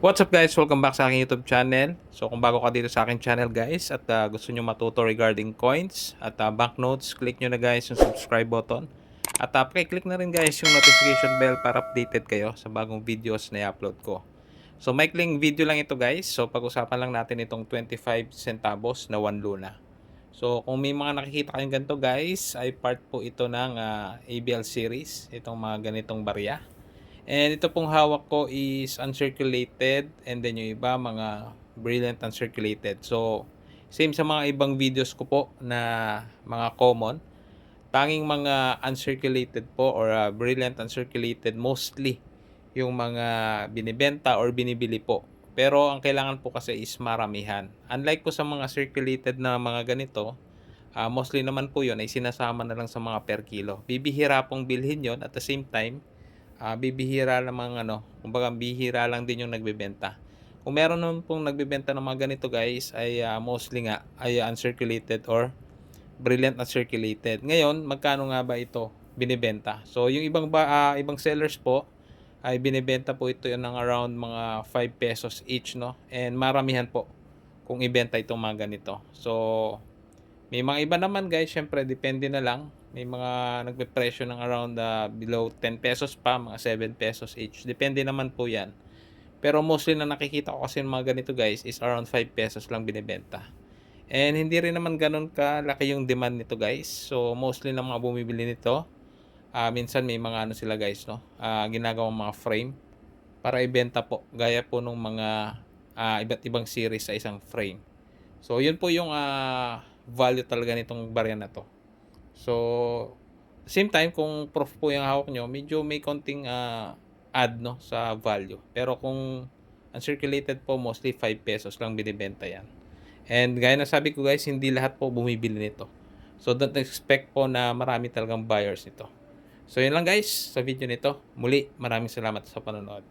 What's up guys? Welcome back sa aking YouTube channel. So kung bago ka dito sa aking channel guys at gusto nyo matuto regarding coins at banknotes, click nyo na guys yung subscribe button. At click na rin guys yung notification bell para updated kayo sa bagong videos na i-upload ko. So maikling video lang ito guys. So pag-usapan lang natin itong 25 centavos na 1 luna. So kung may mga nakikita kayong ganito guys, ay part po ito ng ABL series. Itong mga ganitong barya. And ito pong hawak ko is uncirculated and then yung iba mga brilliant uncirculated. So same sa mga ibang videos ko po na mga common. Tanging mga uncirculated po or brilliant uncirculated mostly yung mga binibenta or binibili po. Pero ang kailangan po kasi is maramihan. Unlike po sa mga circulated na mga ganito, mostly naman po yun ay sinasama na lang sa mga per kilo. Bibihira pong bilhin yon at the same time bibihira lamang kumbaga bihira lang din yung nagbebenta. Kung meron naman pong nagbebenta ng mga ganito guys ay mostly nga ay uncirculated or brilliant uncirculated. Ngayon, magkano nga ba ito binebenta? So, yung ibang sellers po ay binebenta po ito ng around mga 5 pesos each, no? And maramihan po kung ibenta itong mga ganito. So, may mga iba naman guys, syempre depende na lang. May mga nagpe-presyo ng around below 10 pesos pa, mga 7 pesos each. Depende naman po yan. Pero mostly na nakikita ko kasi ng mga ganito guys is around 5 pesos lang binibenta. And hindi rin naman ganun kalaki yung demand nito guys. So mostly na mga bumibili nito. Minsan may mga sila guys, no? Ginagawang mga frame para ibenta po. Gaya po nung mga iba't ibang series sa isang frame. So yun po yung value talaga nitong barya na to. So same time kung proof po yung hawak nyo, medyo may konting add no sa value. Pero kung uncirculated po, mostly 5 pesos lang binibenta yan. And gaya na sabi ko guys, hindi lahat po bumibili nito. So don't expect po na marami talagang buyers nito. So yun lang guys sa video nito. Muli, maraming salamat sa panonood.